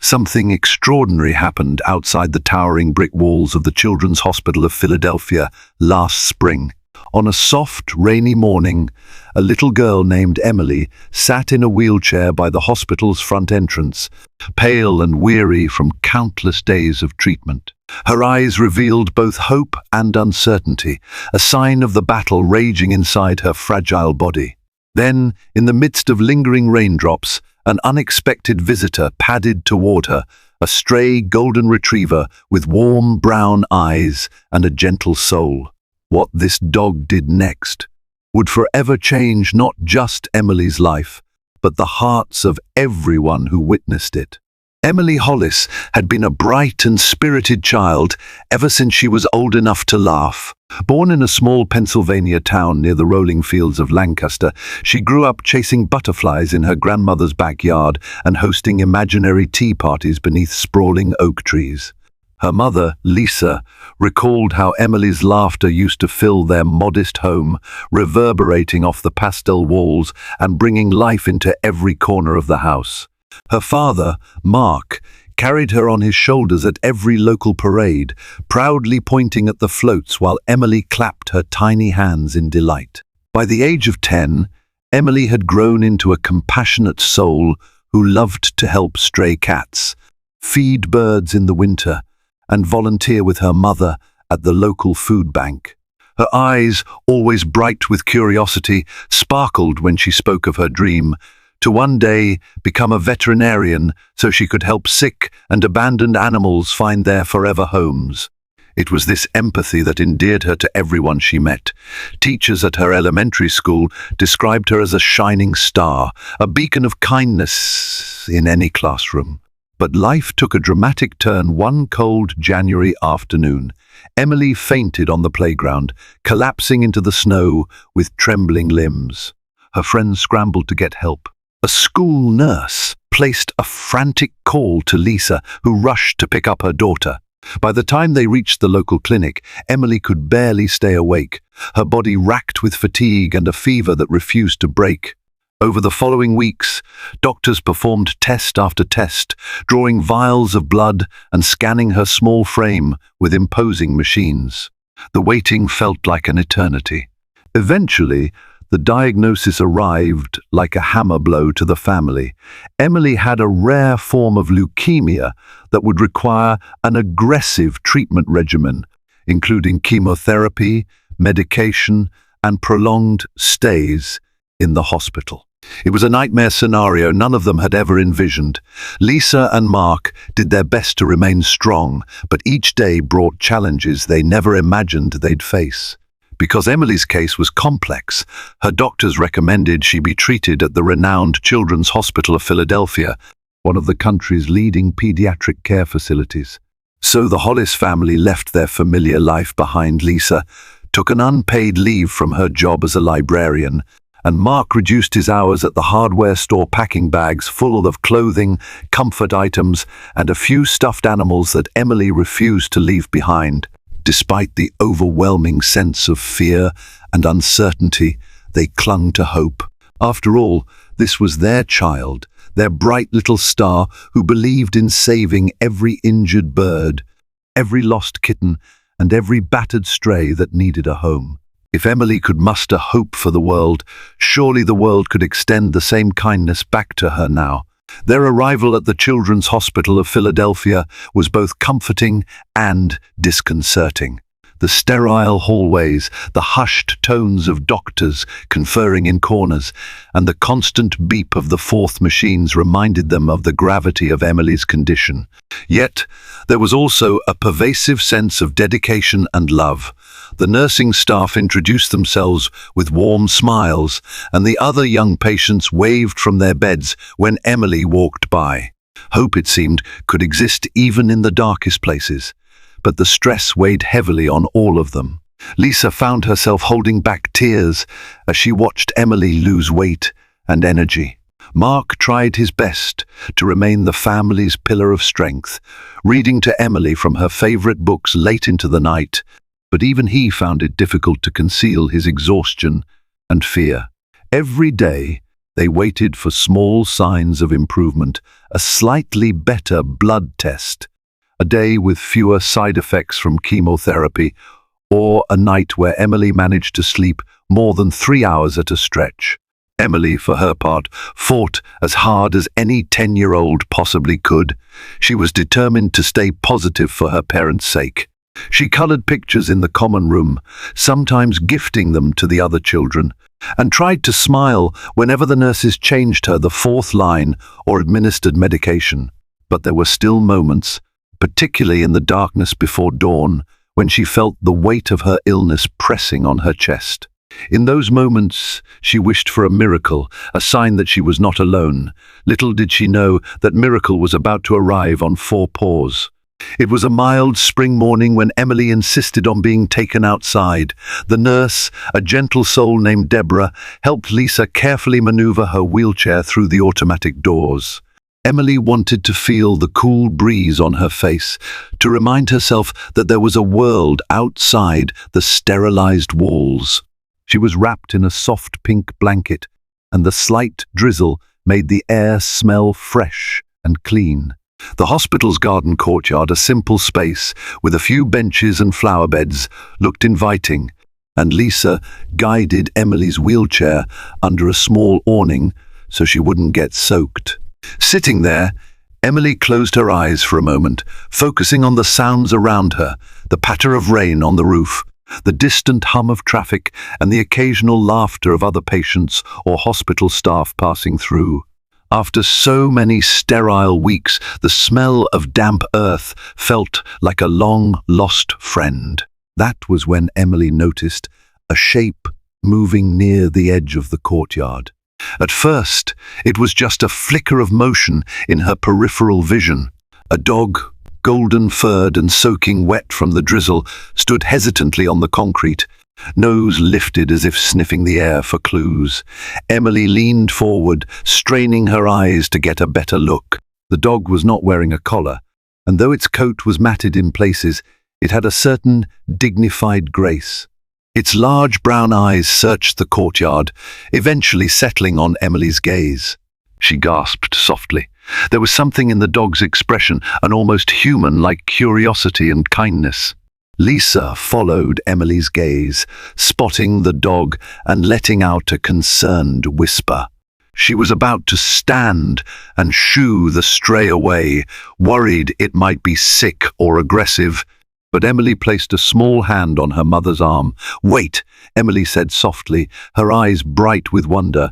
Something extraordinary happened outside the towering brick walls of the Children's Hospital of Philadelphia last spring. On a soft, rainy morning, a little girl named Emily sat in a wheelchair by the hospital's front entrance, pale and weary from countless days of treatment. Her eyes revealed both hope and uncertainty, a sign of the battle raging inside her fragile body. Then, in the midst of lingering raindrops, an unexpected visitor padded toward her, a stray golden retriever with warm brown eyes and a gentle soul. What this dog did next would forever change not just Emily's life, but the hearts of everyone who witnessed it. Emily Hollis had been a bright and spirited child ever since she was old enough to laugh. Born in a small Pennsylvania town near the rolling fields of Lancaster, she grew up chasing butterflies in her grandmother's backyard and hosting imaginary tea parties beneath sprawling oak trees. Her mother, Lisa, recalled how Emily's laughter used to fill their modest home, reverberating off the pastel walls and bringing life into every corner of the house. Her father, Mark, carried her on his shoulders at every local parade, proudly pointing at the floats while Emily clapped her tiny hands in delight. By the age of 10, Emily had grown into a compassionate soul who loved to help stray cats, feed birds in the winter, and volunteer with her mother at the local food bank. Her eyes, always bright with curiosity, sparkled when she spoke of her dream, to one day become a veterinarian so she could help sick and abandoned animals find their forever homes. It was this empathy that endeared her to everyone she met. Teachers at her elementary school described her as a shining star, a beacon of kindness in any classroom. But life took a dramatic turn one cold January afternoon. Emily fainted on the playground, collapsing into the snow with trembling limbs. Her friends scrambled to get help. A school nurse placed a frantic call to Lisa, who rushed to pick up her daughter. By the time they reached the local clinic, Emily could barely stay awake, her body racked with fatigue and a fever that refused to break. Over the following weeks, doctors performed test after test, drawing vials of blood and scanning her small frame with imposing machines. The waiting felt like an eternity. Eventually, the diagnosis arrived like a hammer blow to the family. Emily had a rare form of leukemia that would require an aggressive treatment regimen, including chemotherapy, medication, and prolonged stays in the hospital. It was a nightmare scenario none of them had ever envisioned. Lisa and Mark did their best to remain strong, but each day brought challenges they never imagined they'd face. Because Emily's case was complex, her doctors recommended she be treated at the renowned Children's Hospital of Philadelphia, one of the country's leading pediatric care facilities. So the Hollis family left their familiar life behind. Lisa took an unpaid leave from her job as a librarian, and Mark reduced his hours at the hardware store, packing bags full of clothing, comfort items, and a few stuffed animals that Emily refused to leave behind. Despite the overwhelming sense of fear and uncertainty, they clung to hope. After all, this was their child, their bright little star who believed in saving every injured bird, every lost kitten, and every battered stray that needed a home. If Emily could muster hope for the world, surely the world could extend the same kindness back to her now. Their arrival at the Children's Hospital of Philadelphia was both comforting and disconcerting. The sterile hallways, the hushed tones of doctors conferring in corners, and the constant beep of the fourth machines reminded them of the gravity of Emily's condition. Yet, there was also a pervasive sense of dedication and love. The nursing staff introduced themselves with warm smiles, and the other young patients waved from their beds when Emily walked by. Hope, it seemed, could exist even in the darkest places. But the stress weighed heavily on all of them. Lisa found herself holding back tears as she watched Emily lose weight and energy. Mark tried his best to remain the family's pillar of strength, reading to Emily from her favorite books late into the night, but even he found it difficult to conceal his exhaustion and fear. Every day, They waited for small signs of improvement, a slightly better blood test, a day with fewer side effects from chemotherapy, or a night where Emily managed to sleep more than 3 hours at a stretch. Emily, for her part, fought as hard as any 10-year-old possibly could. She was determined to stay positive for her parents' sake. She colored pictures in the common room, sometimes gifting them to the other children, and tried to smile whenever the nurses changed her the fourth line or administered medication. But there were still moments, particularly in the darkness before dawn, when she felt the weight of her illness pressing on her chest. In those moments, she wished for a miracle, a sign that she was not alone. Little did she know that miracle was about to arrive on 4 paws. It was a mild spring morning when Emily insisted on being taken outside. The nurse, a gentle soul named Deborah, helped Lisa carefully maneuver her wheelchair through the automatic doors. Emily wanted to feel the cool breeze on her face, to remind herself that there was a world outside the sterilized walls. She was wrapped in a soft pink blanket, and the slight drizzle made the air smell fresh and clean. The hospital's garden courtyard, a simple space with a few benches and flower beds, looked inviting, and Lisa guided Emily's wheelchair under a small awning so she wouldn't get soaked. Sitting there, Emily closed her eyes for a moment, focusing on the sounds around her, the patter of rain on the roof, the distant hum of traffic, and the occasional laughter of other patients or hospital staff passing through. After so many sterile weeks, the smell of damp earth felt like a long-lost friend. That was when Emily noticed a shape moving near the edge of the courtyard. At first, it was just a flicker of motion in her peripheral vision. A dog, golden-furred and soaking wet from the drizzle, stood hesitantly on the concrete, nose lifted as if sniffing the air for clues. Emily leaned forward, straining her eyes to get a better look. The dog was not wearing a collar, and though its coat was matted in places, it had a certain dignified grace. Its large brown eyes searched the courtyard, eventually settling on Emily's gaze. She gasped softly. There was something in the dog's expression, an almost human-like curiosity and kindness. Lisa followed Emily's gaze, spotting the dog and letting out a concerned whisper. She was about to stand and shoo the stray away, worried it might be sick or aggressive. But Emily placed a small hand on her mother's arm. "Wait," Emily said softly, her eyes bright with wonder.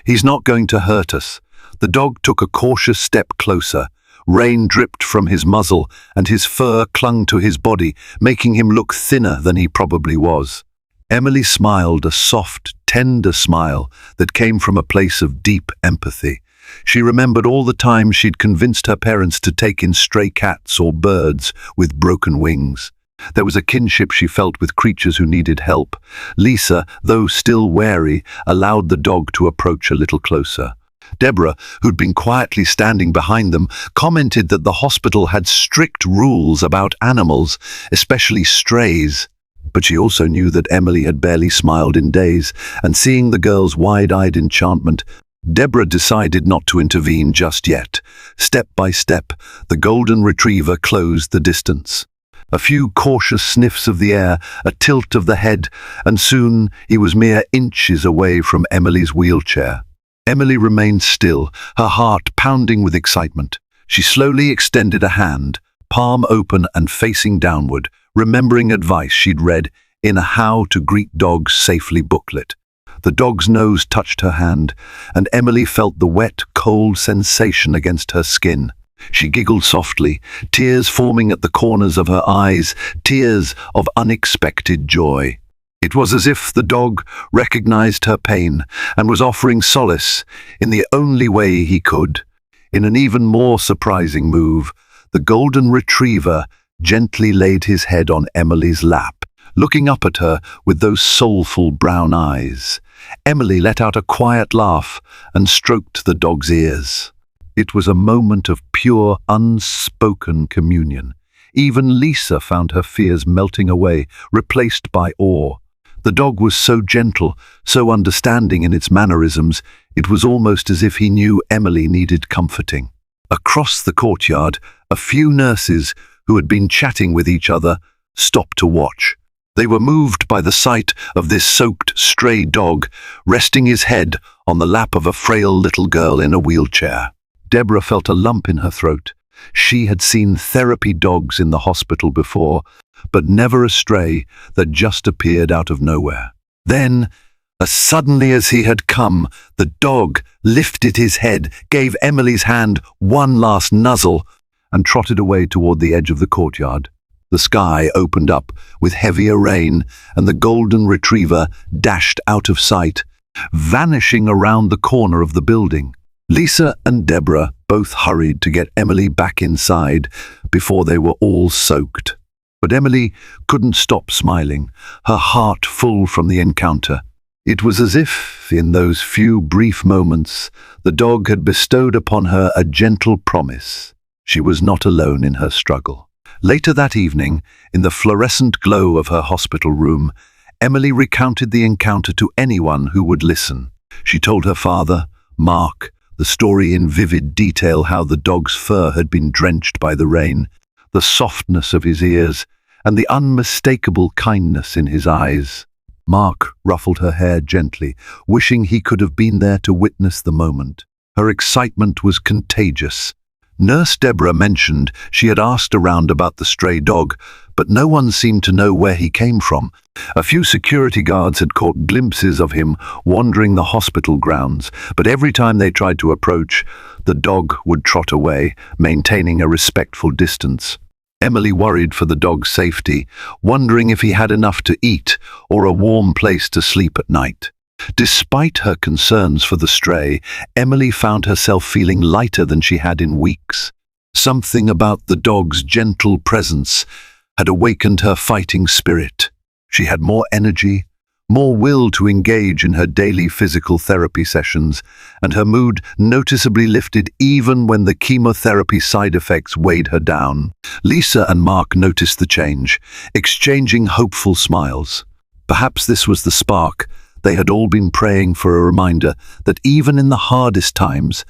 "He's not going to hurt us." The dog took a cautious step closer. Rain dripped from his muzzle, and his fur clung to his body, making him look thinner than he probably was. Emily smiled, a soft, tender smile that came from a place of deep empathy. She remembered all the times she'd convinced her parents to take in stray cats or birds with broken wings. There was a kinship she felt with creatures who needed help. Lisa, though still wary, allowed the dog to approach a little closer. Deborah, who'd been quietly standing behind them, commented that the hospital had strict rules about animals, especially strays. But she also knew that Emily had barely smiled in days, and seeing the girl's wide-eyed enchantment, Deborah decided not to intervene just yet. Step by step, the golden retriever closed the distance. A few cautious sniffs of the air, a tilt of the head, and soon he was mere inches away from Emily's wheelchair. Emily remained still, her heart pounding with excitement. She slowly extended a hand, palm open and facing downward, remembering advice she'd read in a How to Greet Dogs Safely booklet. The dog's nose touched her hand, and Emily felt the wet, cold sensation against her skin. She giggled softly, tears forming at the corners of her eyes, tears of unexpected joy. It was as if the dog recognized her pain and was offering solace in the only way he could. In an even more surprising move, the golden retriever gently laid his head on Emily's lap, looking up at her with those soulful brown eyes. Emily let out a quiet laugh and stroked the dog's ears. It was a moment of pure, unspoken communion. Even Lisa found her fears melting away, replaced by awe. The dog was so gentle, so understanding in its mannerisms, it was almost as if he knew Emily needed comforting. Across the courtyard, a few nurses, who had been chatting with each other, stopped to watch. They were moved by the sight of this soaked stray dog resting his head on the lap of a frail little girl in a wheelchair. Deborah felt a lump in her throat. She had seen therapy dogs in the hospital before, but never a stray that just appeared out of nowhere. Then, as suddenly as he had come, the dog lifted his head, gave Emily's hand one last nuzzle, and trotted away toward the edge of the courtyard. The sky opened up with heavier rain, and the golden retriever dashed out of sight, vanishing around the corner of the building. Lisa and Deborah both hurried to get Emily back inside before they were all soaked. But Emily couldn't stop smiling, her heart full from the encounter. It was as if, in those few brief moments, the dog had bestowed upon her a gentle promise. She was not alone in her struggle. Later that evening, in the fluorescent glow of her hospital room, Emily recounted the encounter to anyone who would listen. She told her father, Mark, the story in vivid detail, how the dog's fur had been drenched by the rain, the softness of his ears, and the unmistakable kindness in his eyes. Mark ruffled her hair gently, wishing he could have been there to witness the moment. Her excitement was contagious. Nurse Deborah mentioned she had asked around about the stray dog, but no one seemed to know where he came from. A few security guards had caught glimpses of him wandering the hospital grounds, but every time they tried to approach, the dog would trot away, maintaining a respectful distance. Emily worried for the dog's safety, wondering if he had enough to eat or a warm place to sleep at night. Despite her concerns for the stray, Emily found herself feeling lighter than she had in weeks. Something about the dog's gentle presence had awakened her fighting spirit. She had more energy, more will to engage in her daily physical therapy sessions, and her mood noticeably lifted even when the chemotherapy side effects weighed her down. Lisa and Mark noticed the change, exchanging hopeful smiles. Perhaps this was the spark. They had all been praying for a reminder that even in the hardest times,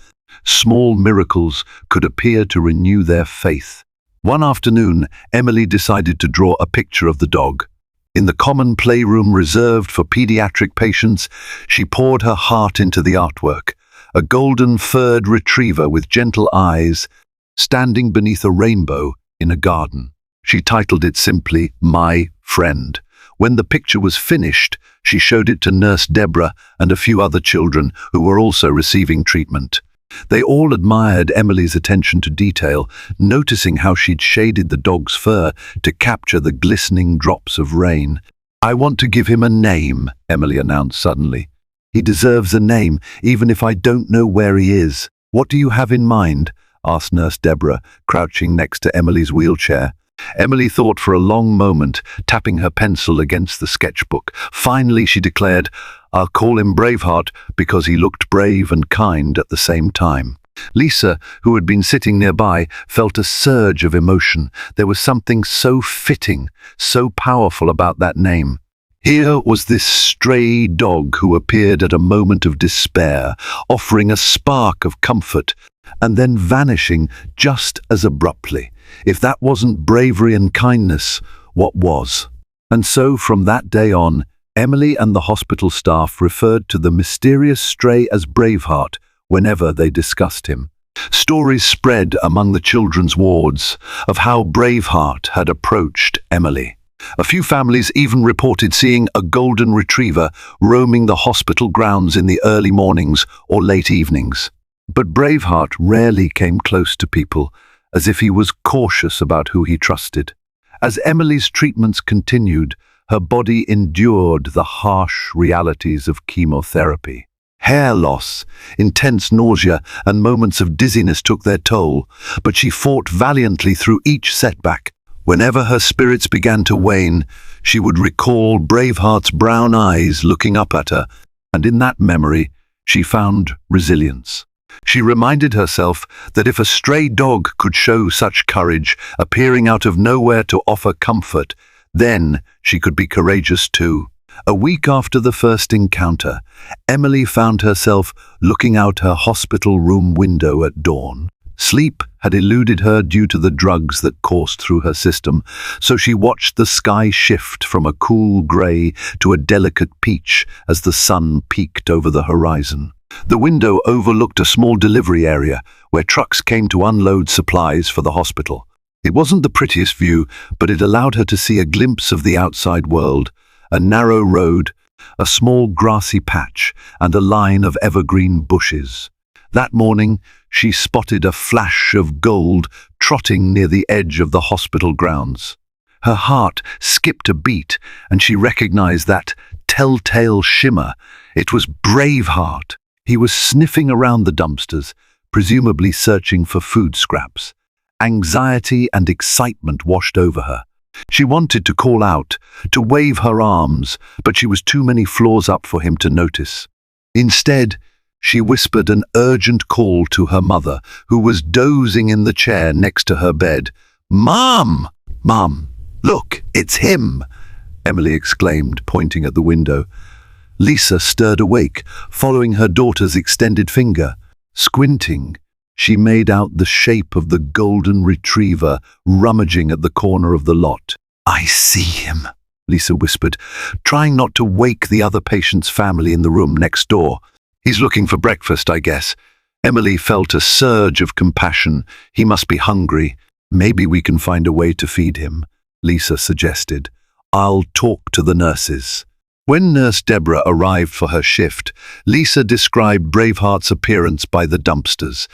small miracles could appear to renew their faith. One afternoon, Emily decided to draw a picture of the dog. In the common playroom reserved for pediatric patients, she poured her heart into the artwork, a golden-furred retriever with gentle eyes, standing beneath a rainbow in a garden. She titled it simply, My Friend. When the picture was finished, she showed it to Nurse Deborah and a few other children who were also receiving treatment. They all admired Emily's attention to detail, noticing how she'd shaded the dog's fur to capture the glistening drops of rain. I want to give him a name, Emily announced suddenly. He deserves a name, even if I don't know where he is. What do you have in mind? Asked Nurse Deborah, crouching next to Emily's wheelchair. Emily thought for a long moment, tapping her pencil against the sketchbook. Finally, she declared, I'll call him Braveheart because he looked brave and kind at the same time. Lisa, who had been sitting nearby, felt a surge of emotion. There was something so fitting, so powerful about that name. Here was this stray dog who appeared at a moment of despair, offering a spark of comfort, and then vanishing just as abruptly. If that wasn't bravery and kindness, what was? And so, from that day on, Emily and the hospital staff referred to the mysterious stray as Braveheart whenever they discussed him. Stories spread among the children's wards of how Braveheart had approached Emily. A few families even reported seeing a golden retriever roaming the hospital grounds in the early mornings or late evenings. But Braveheart rarely came close to people, as if he was cautious about who he trusted. As Emily's treatments continued, her body endured the harsh realities of chemotherapy. Hair loss, intense nausea, and moments of dizziness took their toll, but she fought valiantly through each setback. Whenever her spirits began to wane, she would recall Braveheart's brown eyes looking up at her, and in that memory, she found resilience. She reminded herself that if a stray dog could show such courage, appearing out of nowhere to offer comfort, then she could be courageous too. A week after the first encounter, Emily found herself looking out her hospital room window at dawn. Sleep had eluded her due to the drugs that coursed through her system, so she watched the sky shift from a cool grey to a delicate peach as the sun peeked over the horizon. The window overlooked a small delivery area where trucks came to unload supplies for the hospital. It wasn't the prettiest view, but it allowed her to see a glimpse of the outside world, a narrow road, a small grassy patch, and a line of evergreen bushes. That morning, she spotted a flash of gold trotting near the edge of the hospital grounds. Her heart skipped a beat, and she recognized that telltale shimmer. It was Braveheart. He was sniffing around the dumpsters, presumably searching for food scraps. Anxiety and excitement washed over her. She wanted to call out, to wave her arms, but she was too many floors up for him to notice. Instead, she whispered an urgent call to her mother, who was dozing in the chair next to her bed. "Mom! Mom, look, it's him!" Emily exclaimed, pointing at the window. Lisa stirred awake, following her daughter's extended finger. Squinting, she made out the shape of the golden retriever rummaging at the corner of the lot. "I see him," Lisa whispered, trying not to wake the other patient's family in the room next door. "He's looking for breakfast, I guess." Emily felt a surge of compassion. He must be hungry. "Maybe we can find a way to feed him," Lisa suggested. "I'll talk to the nurses." When Nurse Deborah arrived for her shift, Lisa described Braveheart's appearance by the dumpsters.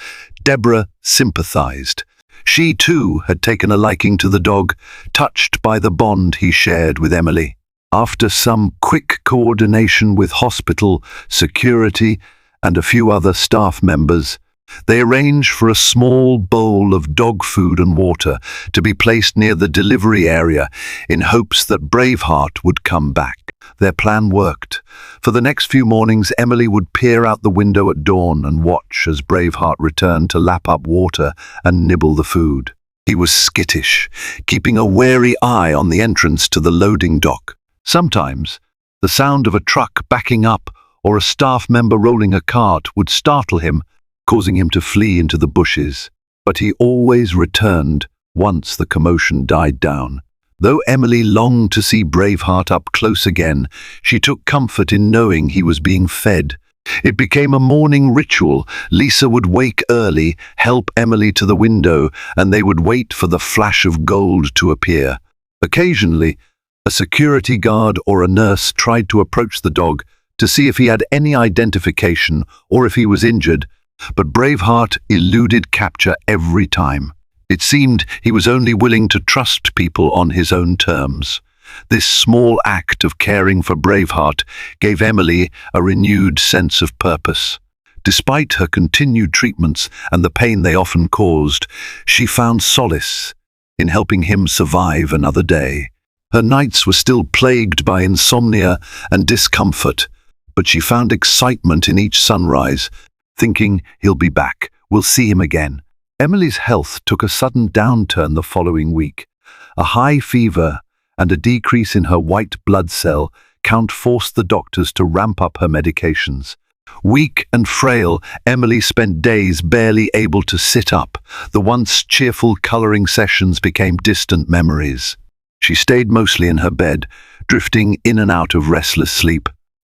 Deborah sympathized. She, too, had taken a liking to the dog, touched by the bond he shared with Emily. After some quick coordination with hospital, security, and a few other staff members, they arranged for a small bowl of dog food and water to be placed near the delivery area in hopes that Braveheart would come back. Their plan worked. For the next few mornings, Emily would peer out the window at dawn and watch as Braveheart returned to lap up water and nibble the food. He was skittish, keeping a wary eye on the entrance to the loading dock. Sometimes, the sound of a truck backing up or a staff member rolling a cart would startle him, causing him to flee into the bushes. But he always returned once the commotion died down. Though Emily longed to see Braveheart up close again, she took comfort in knowing he was being fed. It became a morning ritual. Lisa would wake early, help Emily to the window, and they would wait for the flash of gold to appear. Occasionally, a security guard or a nurse tried to approach the dog to see if he had any identification or if he was injured, but Braveheart eluded capture every time. It seemed he was only willing to trust people on his own terms. This small act of caring for Braveheart gave Emily a renewed sense of purpose. Despite her continued treatments and the pain they often caused, she found solace in helping him survive another day. Her nights were still plagued by insomnia and discomfort, but she found excitement in each sunrise, thinking, "He'll be back, we'll see him again." Emily's health took a sudden downturn the following week. A high fever and a decrease in her white blood cell count forced the doctors to ramp up her medications. Weak and frail, Emily spent days barely able to sit up. The once cheerful coloring sessions became distant memories. She stayed mostly in her bed, drifting in and out of restless sleep.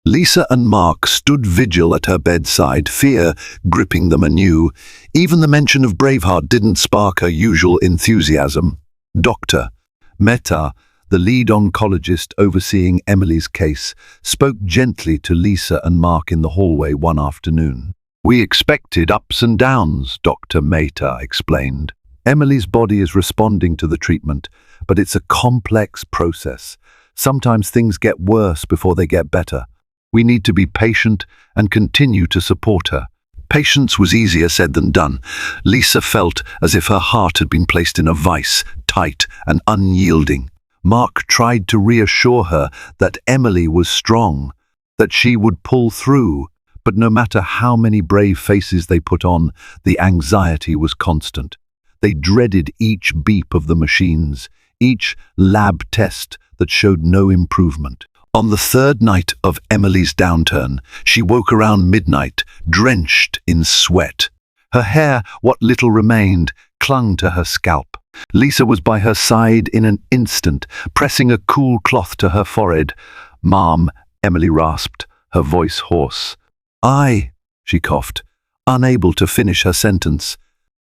Lisa and Mark stood vigil at her bedside, fear gripping them anew. Even the mention of Braveheart didn't spark her usual enthusiasm. Dr. Mehta, the lead oncologist overseeing Emily's case, spoke gently to Lisa and Mark in the hallway one afternoon. "We expected ups and downs," Dr. Mehta explained. "Emily's body is responding to the treatment, but it's a complex process. Sometimes things get worse before they get better. We need to be patient and continue to support her." Patience was easier said than done. Lisa felt as if her heart had been placed in a vice, tight and unyielding. Mark tried to reassure her that Emily was strong, that she would pull through, but no matter how many brave faces they put on, the anxiety was constant. They dreaded each beep of the machines, each lab test that showed no improvement. On the third night of Emily's downturn, she woke around midnight, drenched in sweat. Her hair, what little remained, clung to her scalp. Lisa was by her side in an instant, pressing a cool cloth to her forehead. "Ma'am," Emily rasped, her voice hoarse. "I," she coughed, unable to finish her sentence.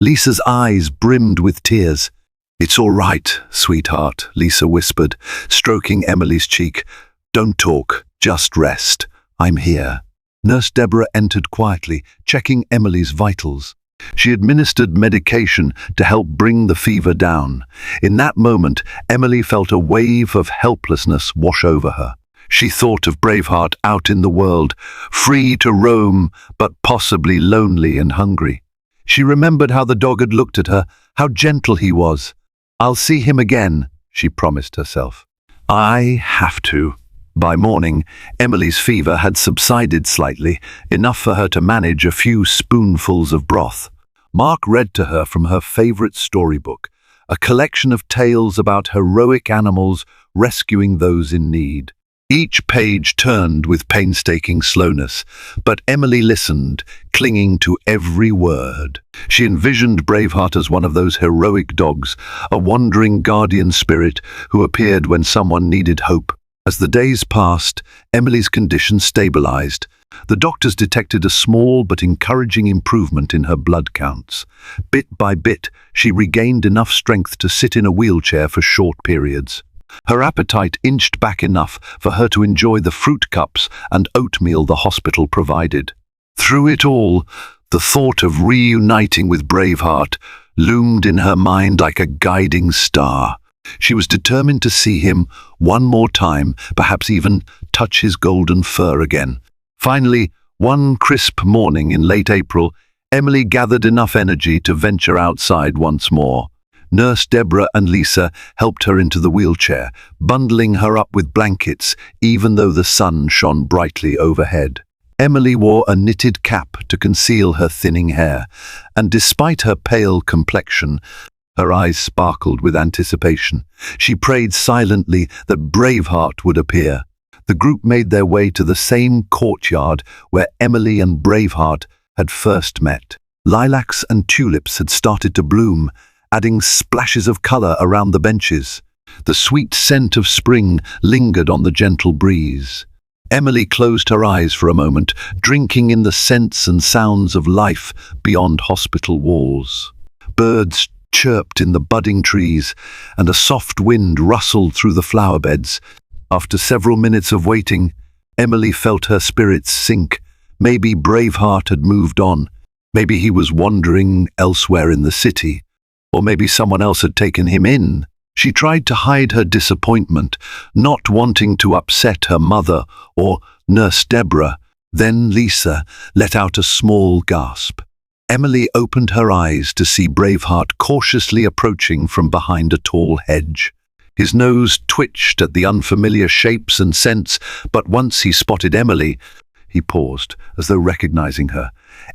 Lisa's eyes brimmed with tears. "It's all right, sweetheart," Lisa whispered, stroking Emily's cheek. "Don't talk, just rest. I'm here." Nurse Deborah entered quietly, checking Emily's vitals. She administered medication to help bring the fever down. In that moment, Emily felt a wave of helplessness wash over her. She thought of Braveheart out in the world, free to roam, but possibly lonely and hungry. She remembered how the dog had looked at her, how gentle he was. "I'll see him again," she promised herself. "I have to." By morning, Emily's fever had subsided slightly, enough for her to manage a few spoonfuls of broth. Mark read to her from her favorite storybook, a collection of tales about heroic animals rescuing those in need. Each page turned with painstaking slowness, but Emily listened, clinging to every word. She envisioned Braveheart as one of those heroic dogs, a wandering guardian spirit who appeared when someone needed hope. As the days passed, Emily's condition stabilized. The doctors detected a small but encouraging improvement in her blood counts. Bit by bit, she regained enough strength to sit in a wheelchair for short periods. Her appetite inched back enough for her to enjoy the fruit cups and oatmeal the hospital provided. Through it all, the thought of reuniting with Braveheart loomed in her mind like a guiding star. She was determined to see him one more time, perhaps even touch his golden fur again. Finally, one crisp morning in late April, Emily gathered enough energy to venture outside once more. Nurse Deborah and Lisa helped her into the wheelchair, bundling her up with blankets, even though the sun shone brightly overhead. Emily wore a knitted cap to conceal her thinning hair, and despite her pale complexion, her eyes sparkled with anticipation. She prayed silently that Braveheart would appear. The group made their way to the same courtyard where Emily and Braveheart had first met. Lilacs and tulips had started to bloom, adding splashes of color around the benches. The sweet scent of spring lingered on the gentle breeze. Emily closed her eyes for a moment, drinking in the scents and sounds of life beyond hospital walls. Birds chirped in the budding trees, and a soft wind rustled through the flower beds. After several minutes of waiting, Emily felt her spirits sink. Maybe Braveheart had moved on. Maybe he was wandering elsewhere in the city. Or maybe someone else had taken him in. She tried to hide her disappointment, not wanting to upset her mother or Nurse Deborah. Then Lisa let out a small gasp. Emily opened her eyes to see Braveheart cautiously approaching from behind a tall hedge. His nose twitched at the unfamiliar shapes and scents, but once he spotted Emily, he paused, as though recognizing her.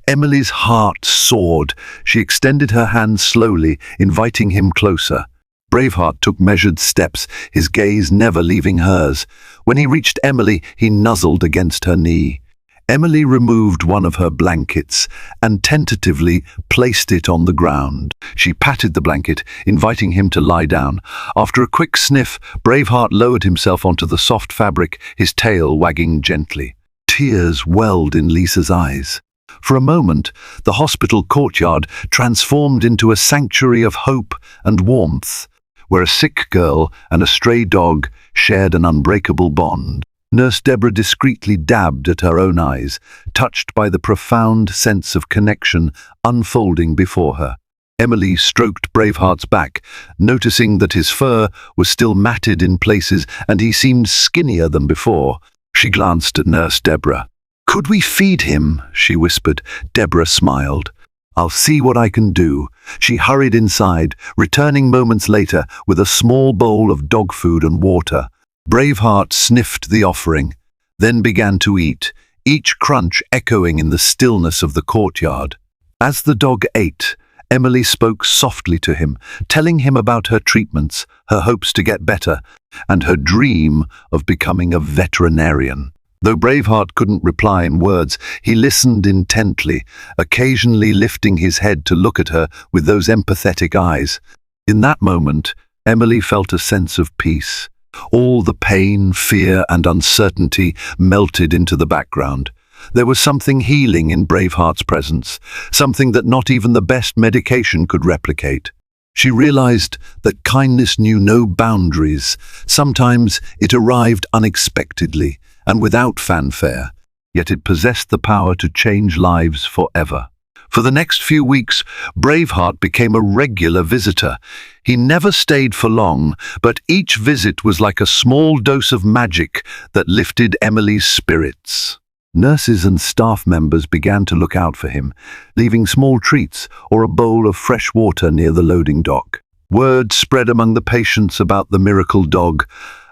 Emily's heart soared. She extended her hand slowly, inviting him closer. Braveheart took measured steps, his gaze never leaving hers. When he reached Emily, he nuzzled against her knee. Emily removed one of her blankets and tentatively placed it on the ground. She patted the blanket, inviting him to lie down. After a quick sniff, Braveheart lowered himself onto the soft fabric, his tail wagging gently. Tears welled in Lisa's eyes. For a moment, the hospital courtyard transformed into a sanctuary of hope and warmth, where a sick girl and a stray dog shared an unbreakable bond. Nurse Deborah discreetly dabbed at her own eyes, touched by the profound sense of connection unfolding before her. Emily stroked Braveheart's back, noticing that his fur was still matted in places and he seemed skinnier than before. She glanced at Nurse Deborah. "Could we feed him?" she whispered. Deborah smiled. "I'll see what I can do." She hurried inside, returning moments later with a small bowl of dog food and water. Braveheart sniffed the offering, then began to eat, each crunch echoing in the stillness of the courtyard. As the dog ate, Emily spoke softly to him, telling him about her treatments, her hopes to get better, and her dream of becoming a veterinarian. Though Braveheart couldn't reply in words, he listened intently, occasionally lifting his head to look at her with those empathetic eyes. In that moment, Emily felt a sense of peace. All the pain, fear, and uncertainty melted into the background. There was something healing in Braveheart's presence, something that not even the best medication could replicate. She realized that kindness knew no boundaries. Sometimes it arrived unexpectedly and without fanfare, yet it possessed the power to change lives forever. For the next few weeks, Braveheart became a regular visitor. He never stayed for long, but each visit was like a small dose of magic that lifted Emily's spirits. Nurses and staff members began to look out for him, leaving small treats or a bowl of fresh water near the loading dock. Word spread among the patients about the miracle dog,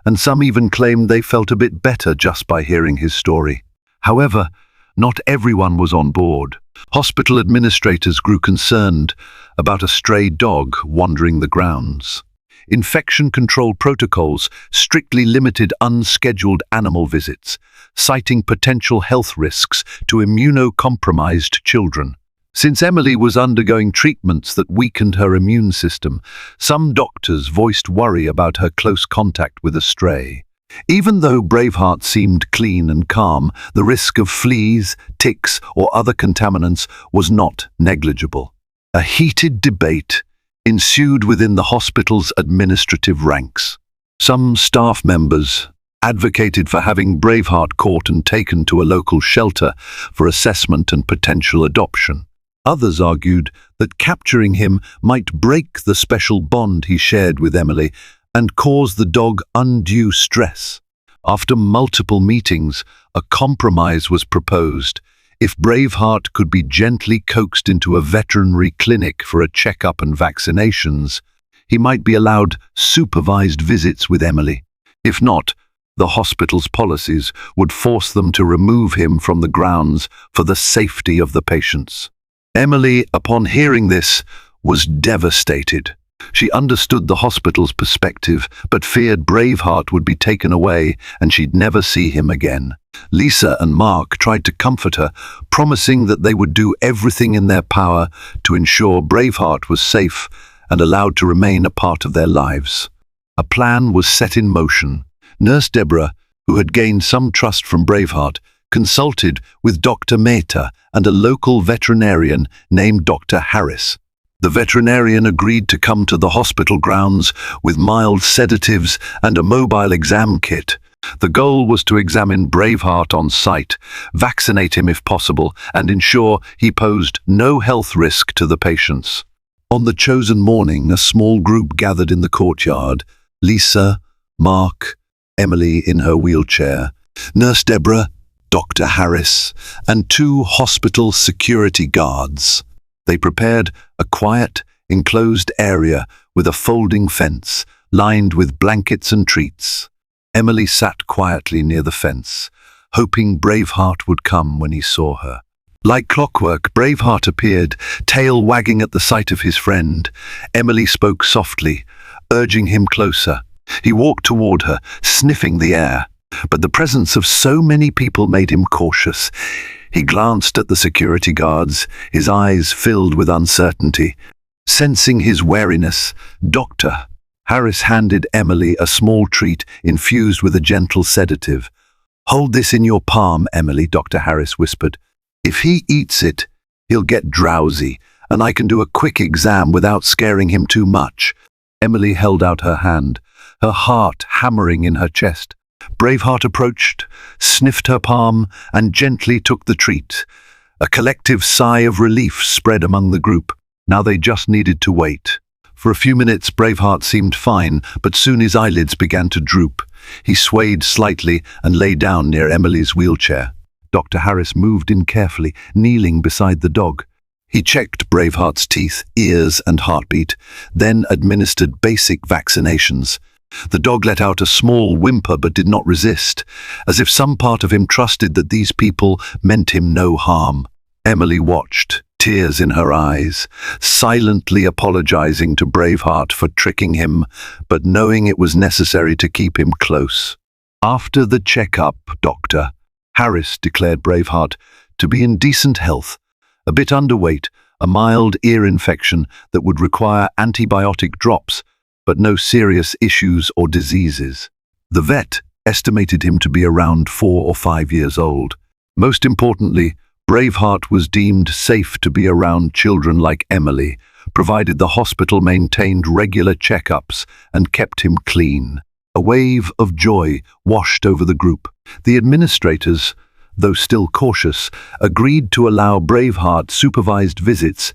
and some even claimed they felt a bit better just by hearing his story. However, not everyone was on board. Hospital administrators grew concerned about a stray dog wandering the grounds. Infection control protocols strictly limited unscheduled animal visits, citing potential health risks to immunocompromised children. Since Emily was undergoing treatments that weakened her immune system, some doctors voiced worry about her close contact with a stray. Even though Braveheart seemed clean and calm, the risk of fleas, ticks, or other contaminants was not negligible. A heated debate ensued within the hospital's administrative ranks. Some staff members advocated for having Braveheart caught and taken to a local shelter for assessment and potential adoption. Others argued that capturing him might break the special bond he shared with Emily and cause the dog undue stress. After multiple meetings, a compromise was proposed. If Braveheart could be gently coaxed into a veterinary clinic for a checkup and vaccinations, he might be allowed supervised visits with Emily. If not, the hospital's policies would force them to remove him from the grounds for the safety of the patients. Emily, upon hearing this, was devastated. She understood the hospital's perspective, but feared Braveheart would be taken away and she'd never see him again. Lisa and Mark tried to comfort her, promising that they would do everything in their power to ensure Braveheart was safe and allowed to remain a part of their lives. A plan was set in motion. Nurse Deborah, who had gained some trust from Braveheart, consulted with Dr. Mehta and a local veterinarian named Dr. Harris. The veterinarian agreed to come to the hospital grounds with mild sedatives and a mobile exam kit. The goal was to examine Braveheart on site, vaccinate him if possible, and ensure he posed no health risk to the patients. On the chosen morning, a small group gathered in the courtyard. Lisa, Mark, Emily in her wheelchair, Nurse Deborah, Dr. Harris, and 2 hospital security guards. They prepared a quiet, enclosed area with a folding fence, lined with blankets and treats. Emily sat quietly near the fence, hoping Braveheart would come when he saw her. Like clockwork, Braveheart appeared, tail wagging at the sight of his friend. Emily spoke softly, urging him closer. He walked toward her, sniffing the air, but the presence of so many people made him cautious. He glanced at the security guards, his eyes filled with uncertainty. Sensing his wariness, Dr. Harris handed Emily a small treat infused with a gentle sedative. "Hold this in your palm, Emily," Dr. Harris whispered. "If he eats it, he'll get drowsy, and I can do a quick exam without scaring him too much." Emily held out her hand, her heart hammering in her chest. Braveheart approached, sniffed her palm, and gently took the treat. A collective sigh of relief spread among the group. Now they just needed to wait. For a few minutes, Braveheart seemed fine, but soon his eyelids began to droop. He swayed slightly and lay down near Emily's wheelchair. Dr. Harris moved in carefully, kneeling beside the dog. He checked Braveheart's teeth, ears, and heartbeat, then administered basic vaccinations. The dog let out a small whimper but did not resist, as if some part of him trusted that these people meant him no harm. Emily watched, tears in her eyes, silently apologizing to Braveheart for tricking him, but knowing it was necessary to keep him close. After the checkup, Dr. Harris declared Braveheart to be in decent health, a bit underweight, a mild ear infection that would require antibiotic drops, but no serious issues or diseases. The vet estimated him to be around 4 or 5 years old. Most importantly, Braveheart was deemed safe to be around children like Emily, provided the hospital maintained regular checkups and kept him clean. A wave of joy washed over the group. The administrators, though still cautious, agreed to allow Braveheart supervised visits,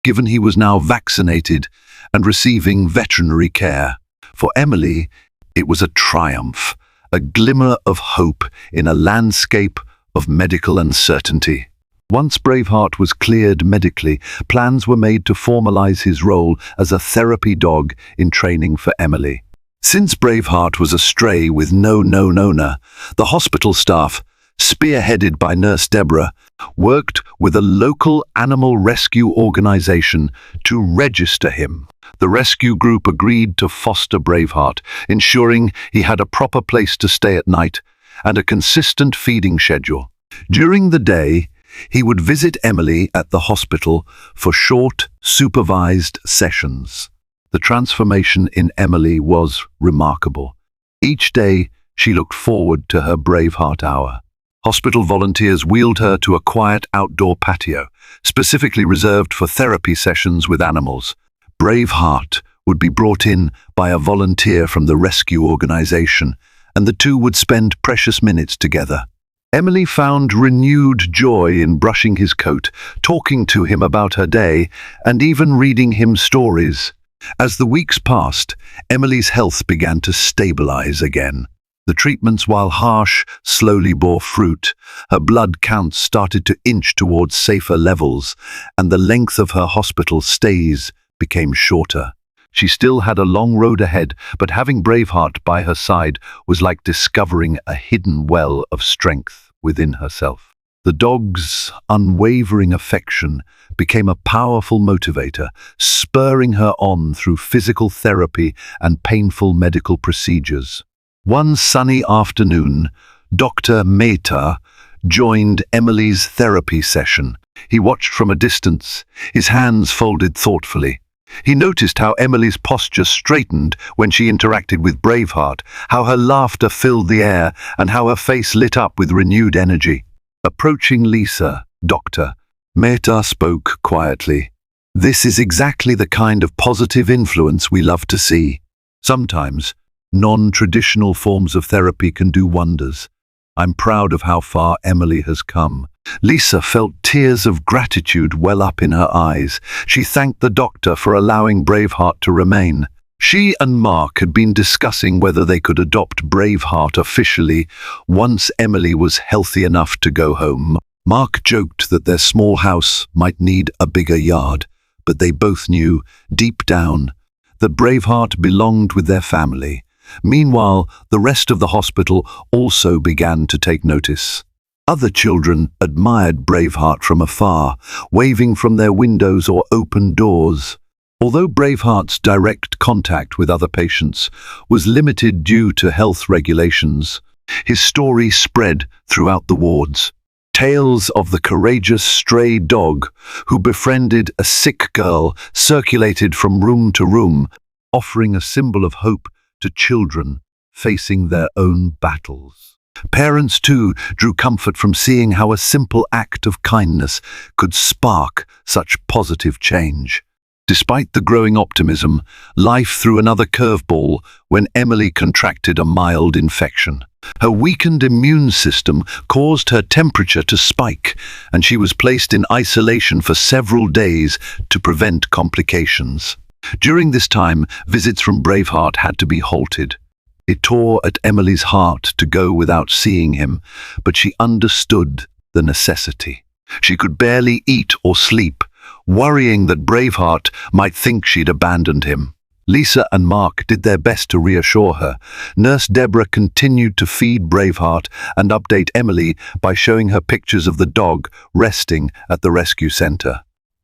given he was now vaccinated and receiving veterinary care. For Emily, it was a triumph, a glimmer of hope in a landscape of medical uncertainty. Once Braveheart was cleared medically, plans were made to formalize his role as a therapy dog in training for Emily. Since Braveheart was a stray with no known owner, the hospital staff, spearheaded by Nurse Deborah, worked with a local animal rescue organization to register him. The rescue group agreed to foster Braveheart, ensuring he had a proper place to stay at night and a consistent feeding schedule. During the day, he would visit Emily at the hospital for short, supervised sessions. The transformation in Emily was remarkable. Each day, she looked forward to her Braveheart hour. Hospital volunteers wheeled her to a quiet outdoor patio, specifically reserved for therapy sessions with animals. Braveheart would be brought in by a volunteer from the rescue organization, and the two would spend precious minutes together. Emily found renewed joy in brushing his coat, talking to him about her day, and even reading him stories. As the weeks passed, Emily's health began to stabilize again. The treatments, while harsh, slowly bore fruit. Her blood counts started to inch towards safer levels, and the length of her hospital stays became shorter. She still had a long road ahead, but having Braveheart by her side was like discovering a hidden well of strength within herself. The dog's unwavering affection became a powerful motivator, spurring her on through physical therapy and painful medical procedures. One sunny afternoon, Dr. Mehta joined Emily's therapy session. He watched from a distance, his hands folded thoughtfully. He noticed how Emily's posture straightened when she interacted with Braveheart, how her laughter filled the air, and how her face lit up with renewed energy. Approaching Lisa, Dr. Mehta spoke quietly. "This is exactly the kind of positive influence we love to see. Sometimes, non-traditional forms of therapy can do wonders. I'm proud of how far Emily has come." Lisa felt tears of gratitude well up in her eyes. She thanked the doctor for allowing Braveheart to remain. She and Mark had been discussing whether they could adopt Braveheart officially once Emily was healthy enough to go home. Mark joked that their small house might need a bigger yard, but they both knew, deep down, that Braveheart belonged with their family. Meanwhile, the rest of the hospital also began to take notice. Other children admired Braveheart from afar, waving from their windows or open doors. Although Braveheart's direct contact with other patients was limited due to health regulations, his story spread throughout the wards. Tales of the courageous stray dog who befriended a sick girl circulated from room to room, offering a symbol of hope to children facing their own battles. Parents, too, drew comfort from seeing how a simple act of kindness could spark such positive change. Despite the growing optimism, life threw another curveball when Emily contracted a mild infection. Her weakened immune system caused her temperature to spike, and she was placed in isolation for several days to prevent complications. During this time, visits from Braveheart had to be halted. It tore at Emily's heart to go without seeing him, but she understood the necessity. She could barely eat or sleep, worrying that Braveheart might think she'd abandoned him. Lisa and Mark did their best to reassure her. Nurse Deborah continued to feed Braveheart and update Emily by showing her pictures of the dog resting at the rescue center.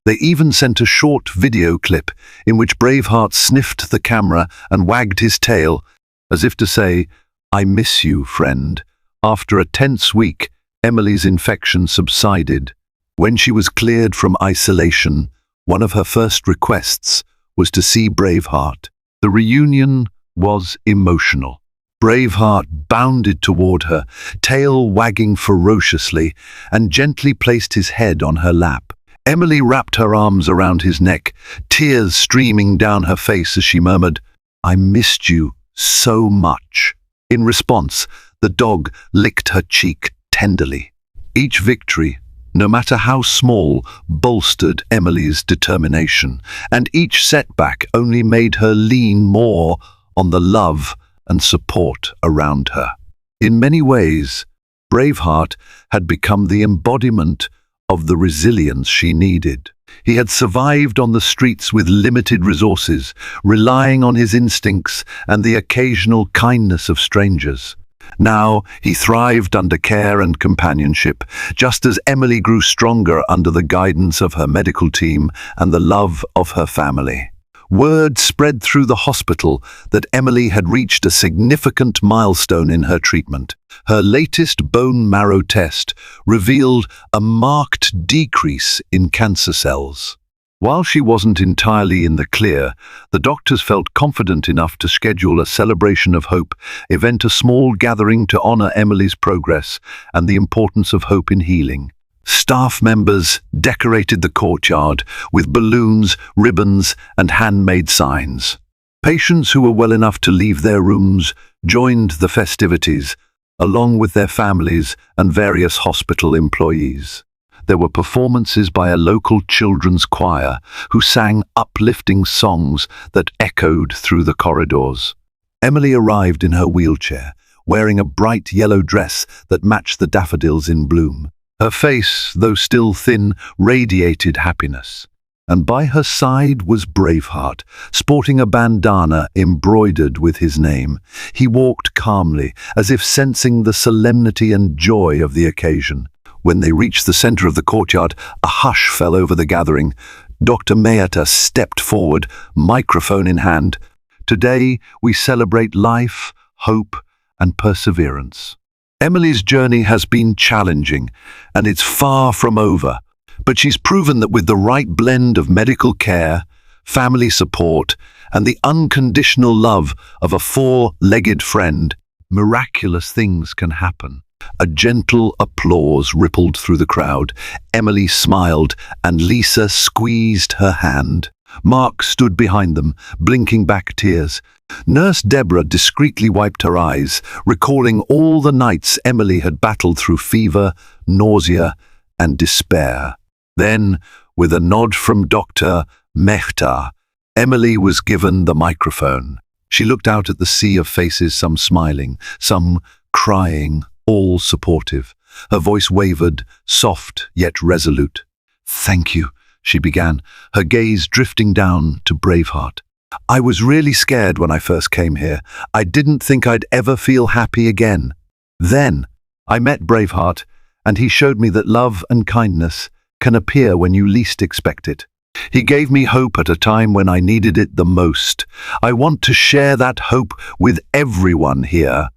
They even sent a short video clip in which Braveheart sniffed the camera and wagged his tail, as if to say, "I miss you, friend." After a tense week, Emily's infection subsided. When she was cleared from isolation, one of her first requests was to see Braveheart. The reunion was emotional. Braveheart bounded toward her, tail wagging ferociously, and gently placed his head on her lap. Emily wrapped her arms around his neck, tears streaming down her face as she murmured, "I missed you so much." In response, the dog licked her cheek tenderly. Each victory, no matter how small, bolstered Emily's determination, and each setback only made her lean more on the love and support around her. In many ways, Braveheart had become the embodiment of the resilience she needed. He had survived on the streets with limited resources, relying on his instincts and the occasional kindness of strangers. Now he thrived under care and companionship, just as Emily grew stronger under the guidance of her medical team and the love of her family. Word spread through the hospital that Emily had reached a significant milestone in her treatment. Her latest bone marrow test revealed a marked decrease in cancer cells. While she wasn't entirely in the clear, the doctors felt confident enough to schedule a celebration of hope event, a small gathering to honor Emily's progress and the importance of hope in healing. Staff members decorated the courtyard with balloons, ribbons, and handmade signs. Patients who were well enough to leave their rooms joined the festivities, along with their families and various hospital employees. There were performances by a local children's choir who sang uplifting songs that echoed through the corridors. Emily arrived in her wheelchair, wearing a bright yellow dress that matched the daffodils in bloom. Her face, though still thin, radiated happiness. And by her side was Braveheart, sporting a bandana embroidered with his name. He walked calmly, as if sensing the solemnity and joy of the occasion. When they reached the center of the courtyard, a hush fell over the gathering. Dr. Mayata stepped forward, microphone in hand. "Today we celebrate life, hope, and perseverance. Emily's journey has been challenging, and it's far from over. But she's proven that with the right blend of medical care, family support, and the unconditional love of a four-legged friend, miraculous things can happen." A gentle applause rippled through the crowd. Emily smiled, and Lisa squeezed her hand. Mark stood behind them, blinking back tears. Nurse Deborah discreetly wiped her eyes, recalling all the nights Emily had battled through fever, nausea, and despair. Then, with a nod from Dr. Mehta, Emily was given the microphone. She looked out at the sea of faces, some smiling, some crying, all supportive. Her voice wavered, soft yet resolute. "Thank you," she began, her gaze drifting down to Braveheart. "I was really scared when I first came here. I didn't think I'd ever feel happy again. Then, I met Braveheart, and he showed me that love and kindness can appear when you least expect it. He gave me hope at a time when I needed it the most. I want to share that hope with everyone here.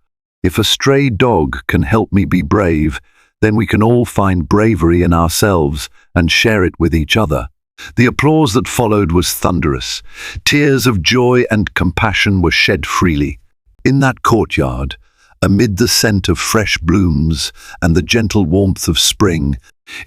If a stray dog can help me be brave, then we can all find bravery in ourselves and share it with each other." The applause that followed was thunderous. Tears of joy and compassion were shed freely. In that courtyard, amid the scent of fresh blooms and the gentle warmth of spring,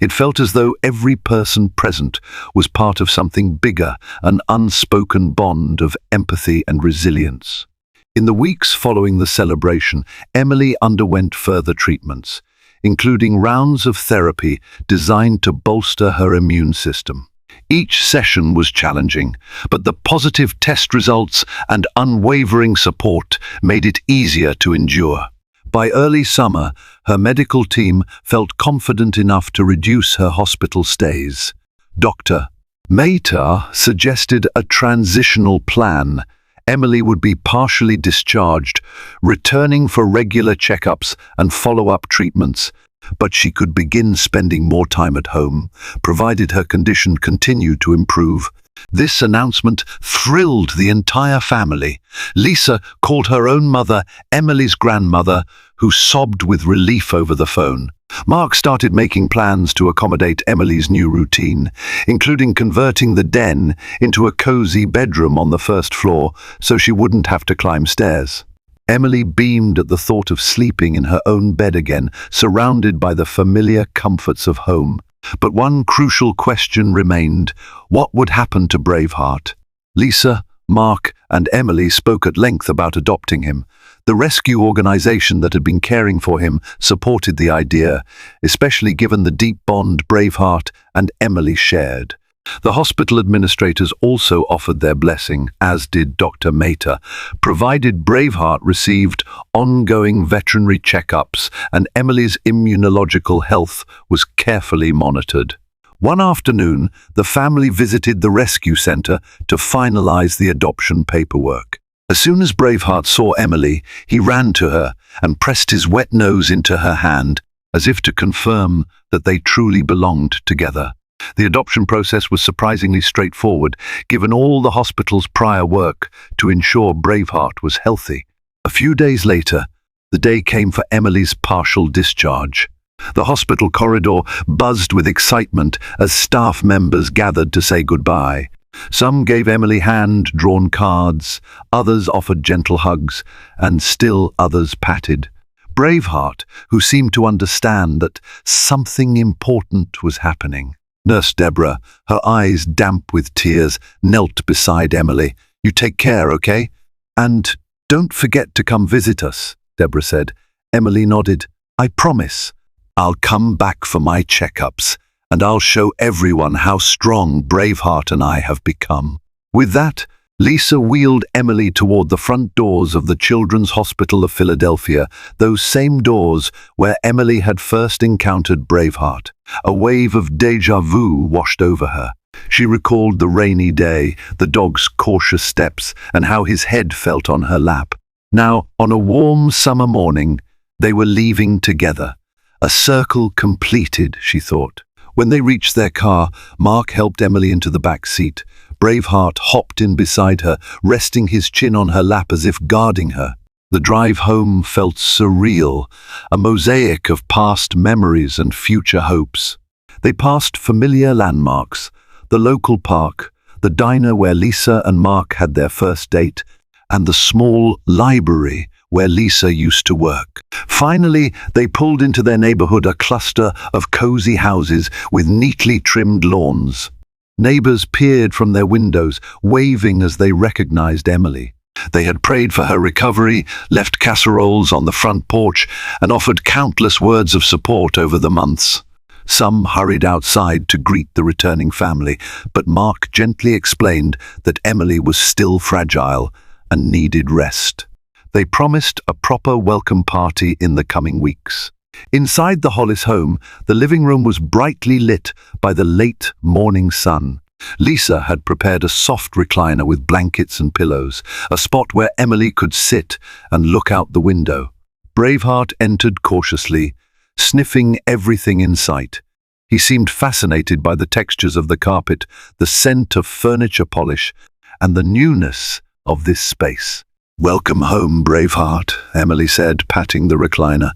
it felt as though every person present was part of something bigger, an unspoken bond of empathy and resilience. In the weeks following the celebration, Emily underwent further treatments, including rounds of therapy designed to bolster her immune system. Each session was challenging, but the positive test results and unwavering support made it easier to endure. By early summer, her medical team felt confident enough to reduce her hospital stays. Dr. Mehta suggested a transitional plan. Emily would be partially discharged, returning for regular checkups and follow-up treatments. but she could begin spending more time at home, provided her condition continued to improve. This announcement thrilled the entire family. Lisa called her own mother Emily's grandmother, who sobbed with relief over the phone. Mark started making plans to accommodate Emily's new routine, including converting the den into a cozy bedroom on the first floor so she wouldn't have to climb stairs. Emily beamed at the thought of sleeping in her own bed again, surrounded by the familiar comforts of home. But one crucial question remained: what would happen to Braveheart? Lisa, Mark, and Emily spoke at length about adopting him. The rescue organization that had been caring for him supported the idea, especially given the deep bond Braveheart and Emily shared. The hospital administrators also offered their blessing, as did Dr. Mehta, provided Braveheart received ongoing veterinary checkups and Emily's immunological health was carefully monitored. One afternoon, the family visited the rescue center to finalize the adoption paperwork. As soon as Braveheart saw Emily, he ran to her and pressed his wet nose into her hand, as if to confirm that they truly belonged together. The adoption process was surprisingly straightforward, given all the hospital's prior work to ensure Braveheart was healthy. A few days later, the day came for Emily's partial discharge. The hospital corridor buzzed with excitement as staff members gathered to say goodbye. Some gave Emily hand-drawn cards, others offered gentle hugs, and still others patted. Braveheart, who seemed to understand that something important was happening. Nurse Deborah, her eyes damp with tears, knelt beside Emily. "You take care, okay? And don't forget to come visit us," Deborah said. Emily nodded. "I promise. I'll come back for my checkups, and I'll show everyone how strong Braveheart and I have become." With that, Lisa wheeled Emily toward the front doors of the Children's Hospital of Philadelphia, those same doors where Emily had first encountered Braveheart. A wave of déjà vu washed over her. She recalled the rainy day, the dog's cautious steps, and how his head felt on her lap. Now, on a warm summer morning, they were leaving together. A circle completed, she thought. When they reached their car, Mark helped Emily into the back seat. Braveheart hopped in beside her, resting his chin on her lap as if guarding her. The drive home felt surreal, a mosaic of past memories and future hopes. They passed familiar landmarks, the local park, the diner where Lisa and Mark had their first date, and the small library where Lisa used to work. Finally, they pulled into their neighborhood, a cluster of cozy houses with neatly trimmed lawns. Neighbors peered from their windows, waving as they recognized Emily. They had prayed for her recovery, left casseroles on the front porch, and offered countless words of support over the months. Some hurried outside to greet the returning family, but Mark gently explained that Emily was still fragile and needed rest. They promised a proper welcome party in the coming weeks. Inside the Hollis home, the living room was brightly lit by the late morning sun. Lisa had prepared a soft recliner with blankets and pillows, a spot where Emily could sit and look out the window. Braveheart entered cautiously, sniffing everything in sight. He seemed fascinated by the textures of the carpet, the scent of furniture polish, and the newness of this space. "Welcome home, Braveheart," Emily said, patting the recliner.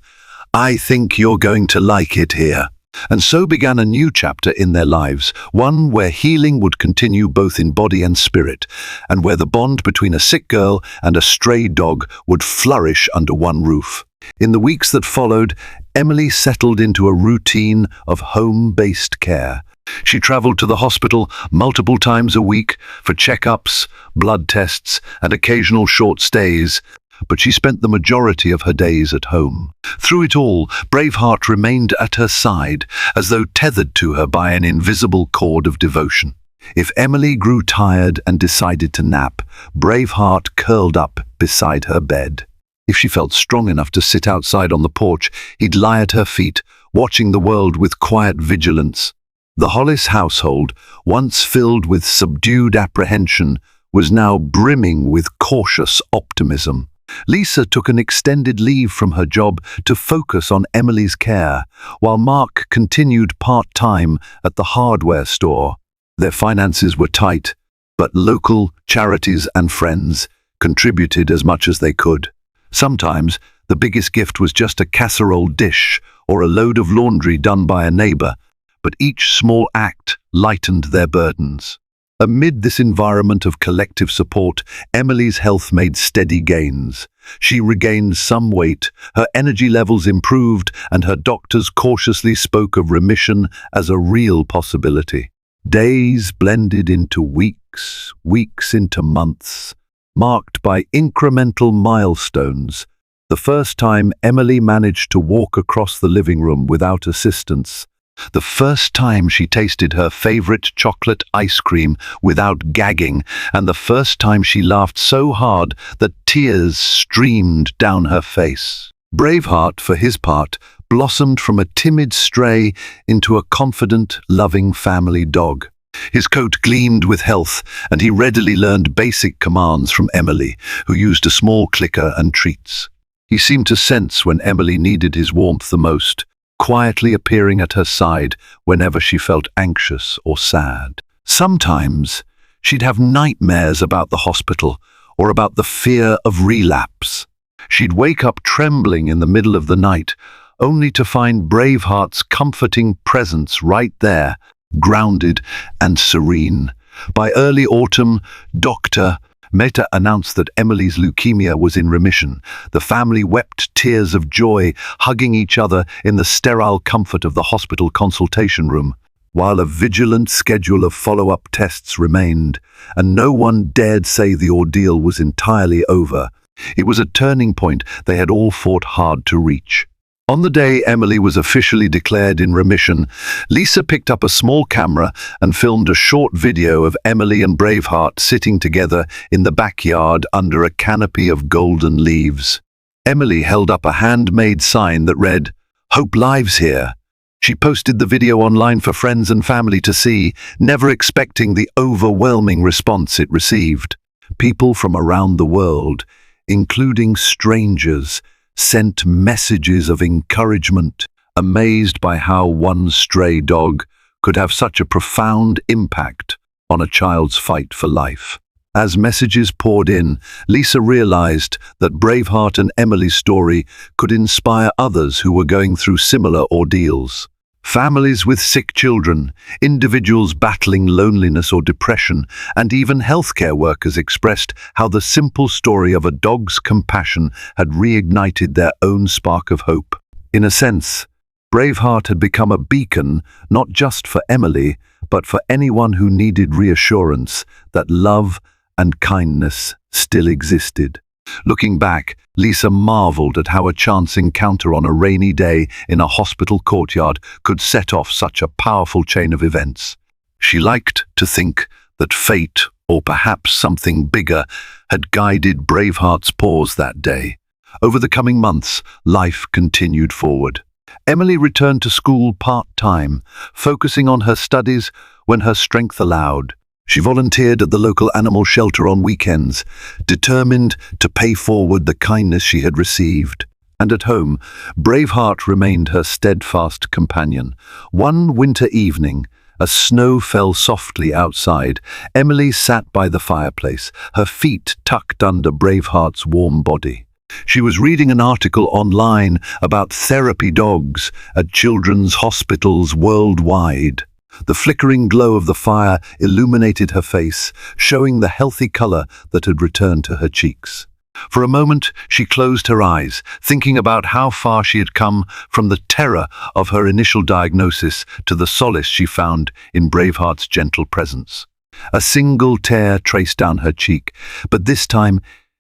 "I think you're going to like it here." And so began a new chapter in their lives, one where healing would continue both in body and spirit, and where the bond between a sick girl and a stray dog would flourish under one roof. In the weeks that followed, Emily settled into a routine of home-based care. She traveled to the hospital multiple times a week for checkups, blood tests, and occasional short stays, but she spent the majority of her days at home. Through it all, Braveheart remained at her side, as though tethered to her by an invisible cord of devotion. If Emily grew tired and decided to nap, Braveheart curled up beside her bed. If she felt strong enough to sit outside on the porch, he'd lie at her feet, watching the world with quiet vigilance. The Hollis household, once filled with subdued apprehension, was now brimming with cautious optimism. Lisa took an extended leave from her job to focus on Emily's care, while Mark continued part-time at the hardware store. Their finances were tight, but local charities and friends contributed as much as they could. Sometimes, the biggest gift was just a casserole dish or a load of laundry done by a neighbor, but each small act lightened their burdens. Amid this environment of collective support, Emily's health made steady gains. She regained some weight, her energy levels improved, and her doctors cautiously spoke of remission as a real possibility. Days blended into weeks, weeks into months, marked by incremental milestones. The first time Emily managed to walk across the living room without assistance. The first time she tasted her favorite chocolate ice cream without gagging, and the first time she laughed so hard that tears streamed down her face. Braveheart, for his part, blossomed from a timid stray into a confident, loving family dog. His coat gleamed with health, and he readily learned basic commands from Emily, who used a small clicker and treats. He seemed to sense when Emily needed his warmth the most, quietly appearing at her side whenever she felt anxious or sad. Sometimes, she'd have nightmares about the hospital or about the fear of relapse. She'd wake up trembling in the middle of the night, only to find Braveheart's comforting presence right there, grounded and serene. By early autumn, Dr. Mehta announced that Emily's leukemia was in remission. The family wept tears of joy, hugging each other in the sterile comfort of the hospital consultation room, while a vigilant schedule of follow-up tests remained, and no one dared say the ordeal was entirely over. It was a turning point they had all fought hard to reach. On the day Emily was officially declared in remission, Lisa picked up a small camera and filmed a short video of Emily and Braveheart sitting together in the backyard under a canopy of golden leaves. Emily held up a handmade sign that read, "Hope lives here." She posted the video online for friends and family to see, never expecting the overwhelming response it received. People from around the world, including strangers, sent messages of encouragement, amazed by how one stray dog could have such a profound impact on a child's fight for life. As messages poured in, Lisa realized that Braveheart and Emily's story could inspire others who were going through similar ordeals. Families with sick children, individuals battling loneliness or depression, and even healthcare workers expressed how the simple story of a dog's compassion had reignited their own spark of hope. In a sense, Braveheart had become a beacon not just for Emily, but for anyone who needed reassurance that love and kindness still existed. Looking back, Lisa marveled at how a chance encounter on a rainy day in a hospital courtyard could set off such a powerful chain of events. She liked to think that fate, or perhaps something bigger, had guided Braveheart's pause that day. Over the coming months, life continued forward. Emily returned to school part-time, focusing on her studies when her strength allowed. She volunteered at the local animal shelter on weekends, determined to pay forward the kindness she had received. And at home, Braveheart remained her steadfast companion. One winter evening, as snow fell softly outside, Emily sat by the fireplace, her feet tucked under Braveheart's warm body. She was reading an article online about therapy dogs at children's hospitals worldwide. The flickering glow of the fire illuminated her face, showing the healthy color that had returned to her cheeks. For a moment, she closed her eyes, thinking about how far she had come from the terror of her initial diagnosis to the solace she found in Braveheart's gentle presence. A single tear traced down her cheek, but this time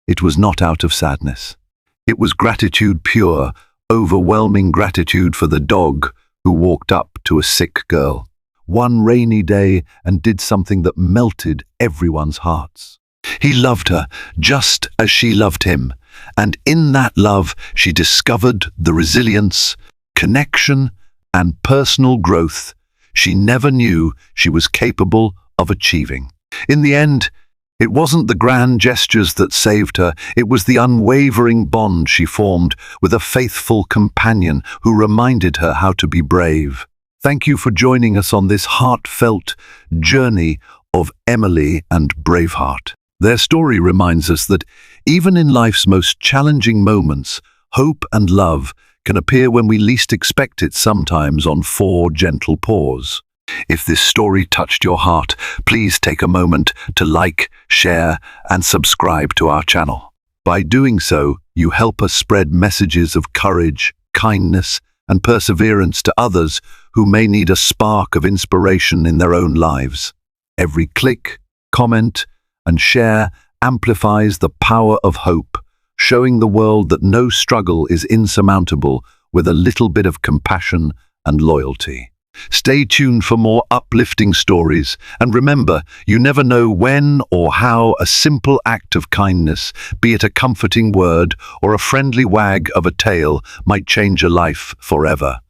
it was not out of sadness. It was gratitude pure, overwhelming gratitude for the dog who walked up to a sick girl. One rainy day and did something that melted everyone's hearts. He loved her just as she loved him, and in that love she discovered the resilience, connection, and personal growth she never knew she was capable of achieving. In the end, It wasn't the grand gestures that saved her, it was the unwavering bond she formed with a faithful companion who reminded her how to be brave. Thank you for joining us on this heartfelt journey of Emily and Braveheart. Their story reminds us that even in life's most challenging moments, hope and love can appear when we least expect it, sometimes on four gentle paws. If this story touched your heart, please take a moment to like, share, and subscribe to our channel. By doing so, you help us spread messages of courage, kindness, and perseverance to others who may need a spark of inspiration in their own lives. Every click, comment, and share amplifies the power of hope, showing the world that no struggle is insurmountable with a little bit of compassion and loyalty. Stay tuned for more uplifting stories, and remember, you never know when or how a simple act of kindness, be it a comforting word or a friendly wag of a tail, might change a life forever.